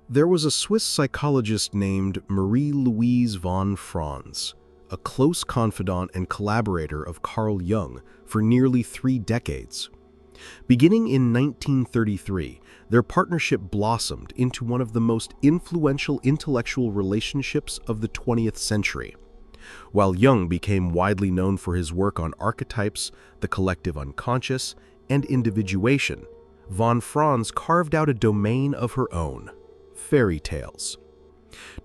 There was a Swiss psychologist named Marie-Louise von Franz, a close confidant and collaborator of Carl Jung for nearly 3 decades. Beginning in 1933, their partnership blossomed into one of the most influential intellectual relationships of the 20th century. While Jung became widely known for his work on archetypes, the collective unconscious, and individuation, von Franz carved out a domain of her own: fairy tales.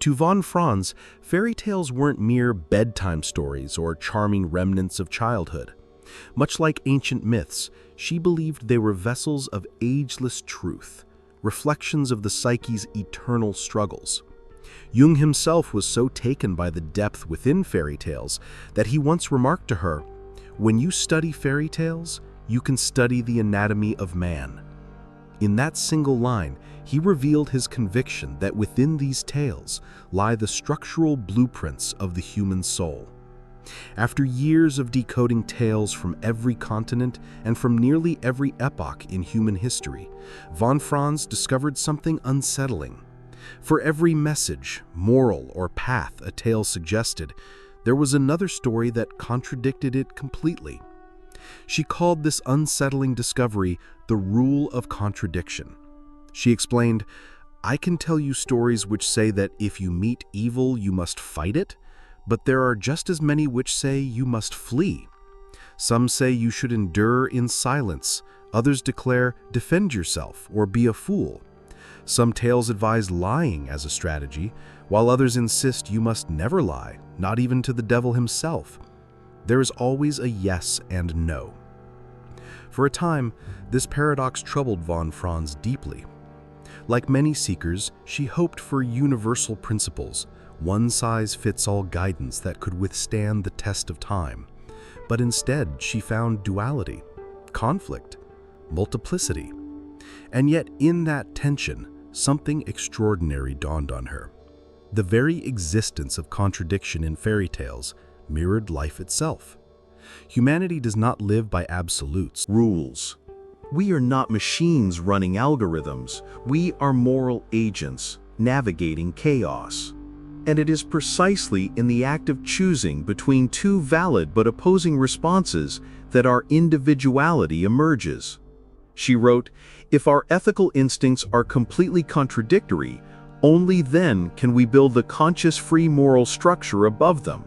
To von Franz, fairy tales weren't mere bedtime stories or charming remnants of childhood. Much like ancient myths, she believed they were vessels of ageless truth, reflections of the psyche's eternal struggles. Jung himself was so taken by the depth within fairy tales that he once remarked to her, "When you study fairy tales, you can study the anatomy of man." In that single line, he revealed his conviction that within these tales lie the structural blueprints of the human soul. After years of decoding tales from every continent and from nearly every epoch in human history, von Franz discovered something unsettling. For every message, moral, or path a tale suggested, there was another story that contradicted it completely. She called this unsettling discovery the rule of contradiction. She explained, "I can tell you stories which say that if you meet evil, you must fight it, but there are just as many which say you must flee. Some say you should endure in silence, others declare defend yourself or be a fool. Some tales advise lying as a strategy, while others insist you must never lie, not even to the devil himself. There is always a yes and no." For a time, this paradox troubled von Franz deeply. Like many seekers, she hoped for universal principles, one-size-fits-all guidance that could withstand the test of time. But instead, she found duality, conflict, multiplicity. And yet, in that tension, something extraordinary dawned on her. The very existence of contradiction in fairy tales mirrored life itself. Humanity does not live by absolutes, rules. We are not machines running algorithms. We are moral agents navigating chaos. And it is precisely in the act of choosing between two valid but opposing responses that our individuality emerges. She wrote, "If our ethical instincts are completely contradictory, only then can we build the conscious free moral structure above them.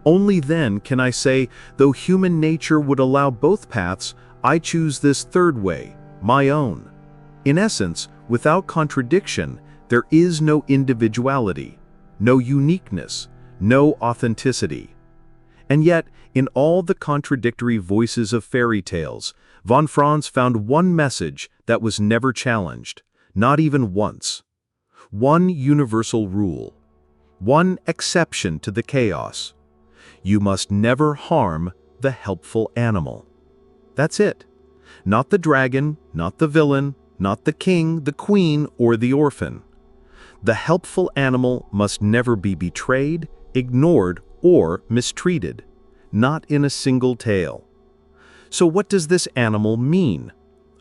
Only then can I say, though human nature would allow both paths, I choose this third way, my own." In essence, without contradiction, there is no individuality, no uniqueness, no authenticity. And yet, in all the contradictory voices of fairy tales, von Franz found one message that was never challenged, not even once. One universal rule, one exception to the chaos. You must never harm the helpful animal. That's it. Not the dragon, not the villain, not the king, the queen, or the orphan. The helpful animal must never be betrayed, ignored, or mistreated, not in a single tale. So what does this animal mean?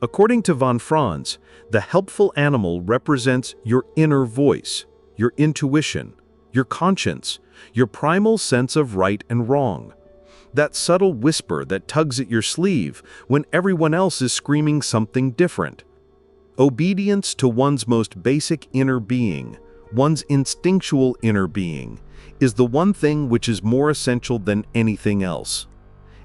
According to von Franz, the helpful animal represents your inner voice, your intuition, your conscience, your primal sense of right and wrong. That subtle whisper that tugs at your sleeve when everyone else is screaming something different. Obedience to one's most basic inner being, one's instinctual inner being, is the one thing which is more essential than anything else.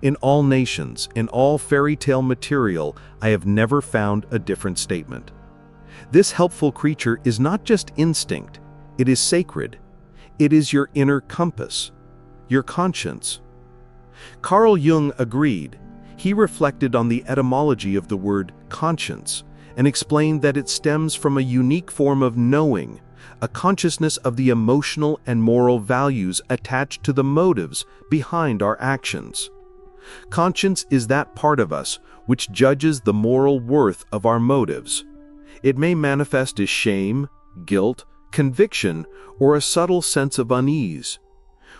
In all nations, in all fairy tale material, I have never found a different statement. This helpful creature is not just instinct, it is sacred. It is your inner compass, your conscience. Carl Jung agreed. He reflected on the etymology of the word conscience and explained that it stems from a unique form of knowing, a consciousness of the emotional and moral values attached to the motives behind our actions. Conscience is that part of us which judges the moral worth of our motives. It may manifest as shame, guilt, conviction, or a subtle sense of unease.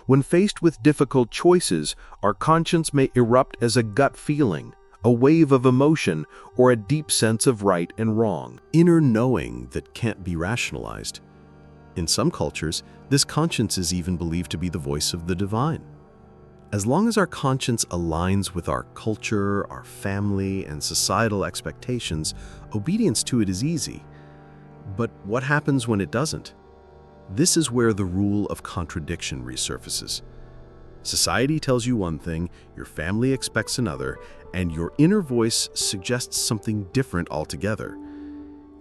When faced with difficult choices, our conscience may erupt as a gut feeling, a wave of emotion, or a deep sense of right and wrong. Inner knowing that can't be rationalized. In some cultures, this conscience is even believed to be the voice of the divine. As long as our conscience aligns with our culture, our family, and societal expectations, obedience to it is easy. But what happens when it doesn't? This is where the rule of contradiction resurfaces. Society tells you one thing, your family expects another, and your inner voice suggests something different altogether.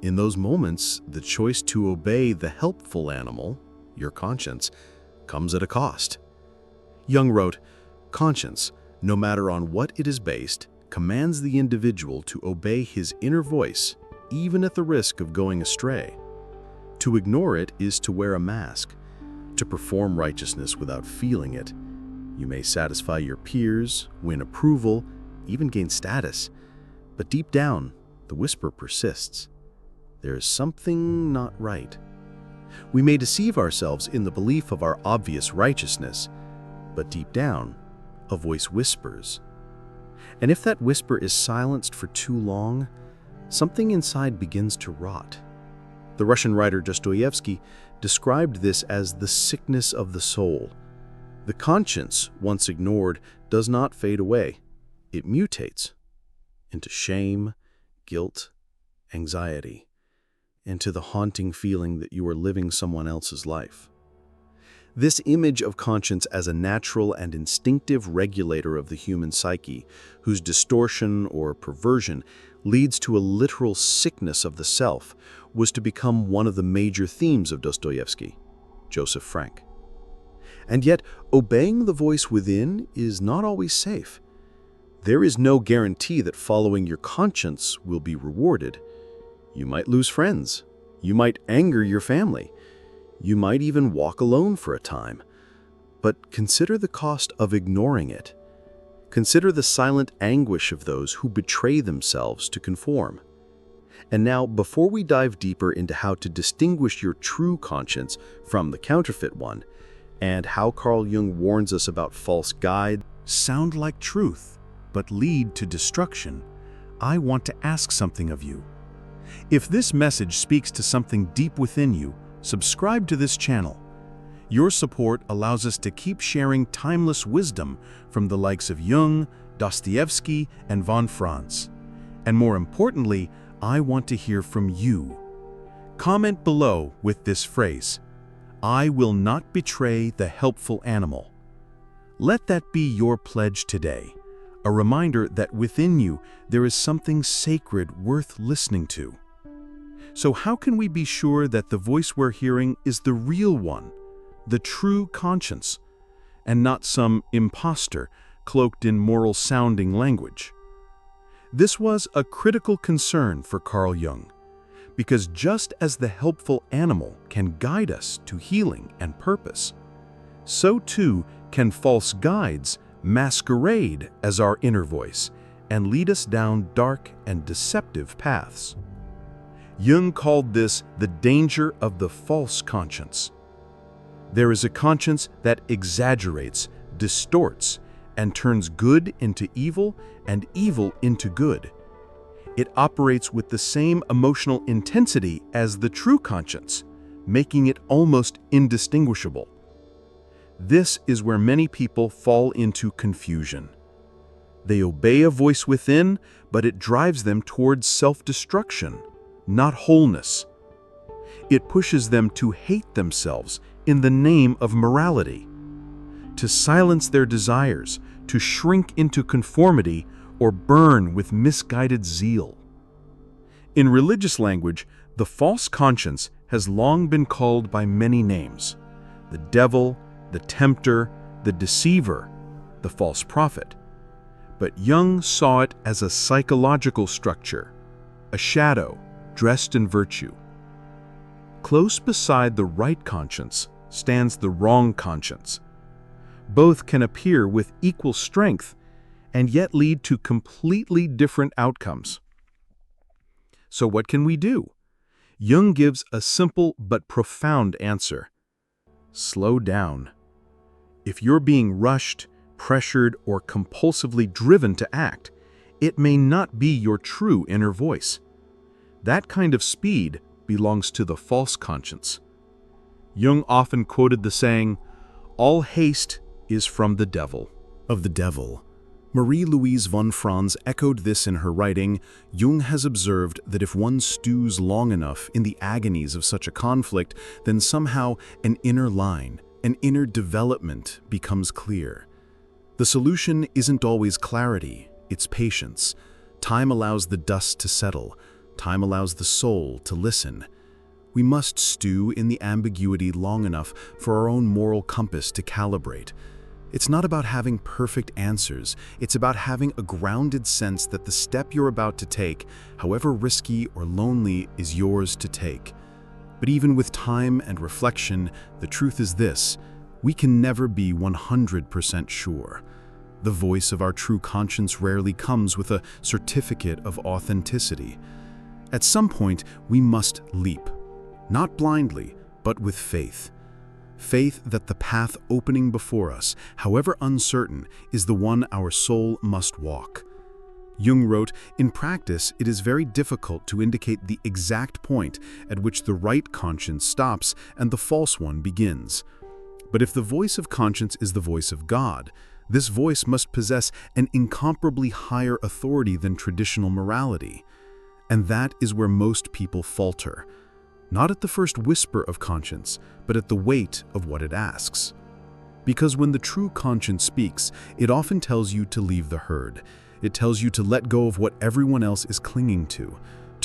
In those moments, the choice to obey the helpful animal, your conscience, comes at a cost. Jung wrote, "Conscience, no matter on what it is based, commands the individual to obey his inner voice, even at the risk of going astray. To ignore it is to wear a mask, to perform righteousness without feeling it. You may satisfy your peers, win approval, even gain status, but deep down, the whisper persists. There is something not right. We may deceive ourselves in the belief of our obvious righteousness, but deep down, a voice whispers. And if that whisper is silenced for too long, something inside begins to rot." The Russian writer Dostoevsky described this as the sickness of the soul. The conscience, once ignored, does not fade away. It mutates into shame, guilt, anxiety, into the haunting feeling that you are living someone else's life. This image of conscience as a natural and instinctive regulator of the human psyche, whose distortion or perversion leads to a literal sickness of the self, was to become one of the major themes of Dostoevsky, Joseph Frank. And yet, obeying the voice within is not always safe. There is no guarantee that following your conscience will be rewarded. You might lose friends. You might anger your family. You might even walk alone for a time. But consider the cost of ignoring it. Consider the silent anguish of those who betray themselves to conform. And now, before we dive deeper into how to distinguish your true conscience from the counterfeit one, and how Carl Jung warns us about false guides, sound like truth, but lead to destruction, I want to ask something of you. If this message speaks to something deep within you, subscribe to this channel. Your support allows us to keep sharing timeless wisdom from the likes of Jung, Dostoevsky, and von Franz. And more importantly, I want to hear from you. Comment below with this phrase, "I will not betray the helpful animal." Let that be your pledge today, a reminder that within you there is something sacred worth listening to. So how can we be sure that the voice we're hearing is the real one, the true conscience, and not some imposter cloaked in moral-sounding language? This was a critical concern for Carl Jung, because just as the helpful animal can guide us to healing and purpose, so too can false guides masquerade as our inner voice and lead us down dark and deceptive paths. Jung called this the danger of the false conscience. There is a conscience that exaggerates, distorts, and turns good into evil and evil into good. It operates with the same emotional intensity as the true conscience, making it almost indistinguishable. This is where many people fall into confusion. They obey a voice within, but it drives them towards self-destruction, not wholeness. It pushes them to hate themselves in the name of morality, to silence their desires, to shrink into conformity, or burn with misguided zeal. In religious language, the false conscience has long been called by many names: the devil, the tempter, the deceiver, the false prophet. But Jung saw it as a psychological structure, a shadow dressed in virtue. Close beside the right conscience stands the wrong conscience. Both can appear with equal strength and yet lead to completely different outcomes. So what can we do? Jung gives a simple but profound answer. Slow down. If you're being rushed, pressured, or compulsively driven to act, it may not be your true inner voice. That kind of speed belongs to the false conscience. Jung often quoted the saying, "All haste is from the devil." Of the devil. Marie-Louise von Franz echoed this in her writing. Jung has observed that if one stews long enough in the agonies of such a conflict, then somehow an inner line, an inner development becomes clear. The solution isn't always clarity, it's patience. Time allows the dust to settle. Time allows the soul to listen. We must stew in the ambiguity long enough for our own moral compass to calibrate. It's not about having perfect answers, it's about having a grounded sense that the step you're about to take, however risky or lonely, is yours to take. But even with time and reflection, the truth is this: we can never be 100% sure. The voice of our true conscience rarely comes with a certificate of authenticity. At some point, we must leap, not blindly, but with faith. Faith that the path opening before us, however uncertain, is the one our soul must walk. Jung wrote, "In practice, it is very difficult to indicate the exact point at which the right conscience stops and the false one begins. But if the voice of conscience is the voice of God, this voice must possess an incomparably higher authority than traditional morality. And that is where most people falter. Not at the first whisper of conscience, but at the weight of what it asks. Because when the true conscience speaks, it often tells you to leave the herd. It tells you to let go of what everyone else is clinging to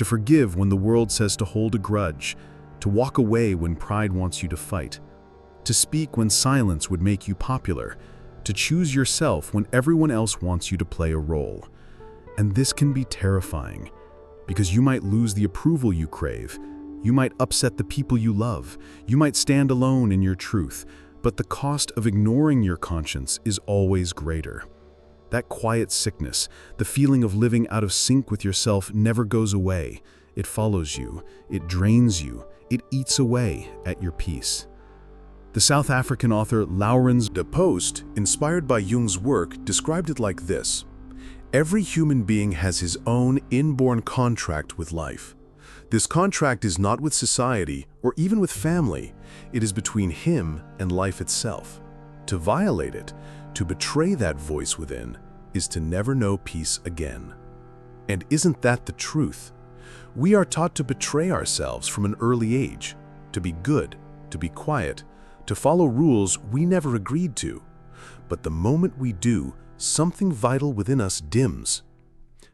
forgive when the world says to hold a grudge, to walk away when pride wants you to fight, to speak when silence would make you popular, to choose yourself when everyone else wants you to play a role. And this can be terrifying, because you might lose the approval you crave. You might upset the people you love. You might stand alone in your truth, but the cost of ignoring your conscience is always greater. That quiet sickness, the feeling of living out of sync with yourself, never goes away. It follows you, it drains you, it eats away at your peace. The South African author Laurens de Post, inspired by Jung's work, described it like this: "Every human being has his own inborn contract with life. This contract is not with society or even with family. It is between him and life itself. To violate it, to betray that voice within, is to never know peace again." And isn't that the truth? We are taught to betray ourselves from an early age, to be good, to be quiet, to follow rules we never agreed to. But the moment we do, something vital within us dims.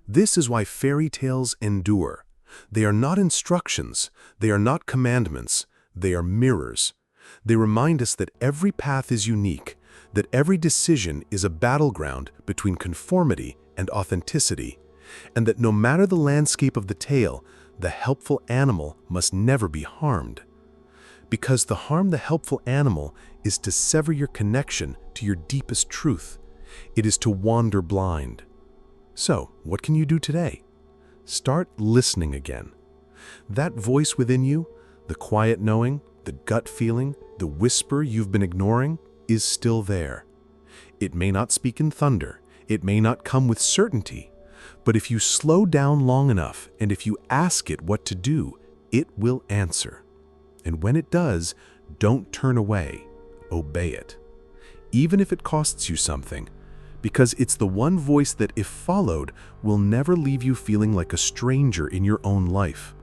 This is why fairy tales endure. They are not instructions, they are not commandments, they are mirrors. They remind us that every path is unique, that every decision is a battleground between conformity and authenticity, and that no matter the landscape of the tale, the helpful animal must never be harmed. Because to harm the helpful animal is to sever your connection to your deepest truth. It is to wander blind. So, what can you do today? Start listening again. That voice within you, the quiet knowing, the gut feeling, the whisper you've been ignoring, is still there. It may not speak in thunder, it may not come with certainty, but if you slow down long enough and if you ask it what to do, it will answer. And when it does, don't turn away, obey it. Even if it costs you something, because it's the one voice that, if followed, will never leave you feeling like a stranger in your own life.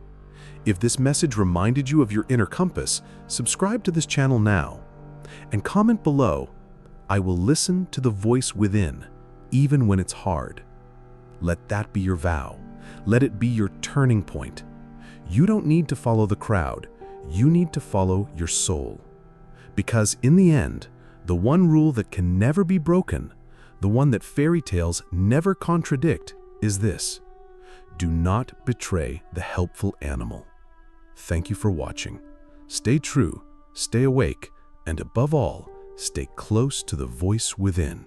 If this message reminded you of your inner compass, subscribe to this channel now. And comment below, "I will listen to the voice within, even when it's hard." Let that be your vow. Let it be your turning point. You don't need to follow the crowd. You need to follow your soul. Because in the end, the one rule that can never be broken, the one that fairy tales never contradict, is this: do not betray the helpful animal. Thank you for watching. Stay true, stay awake, and above all, stay close to the voice within.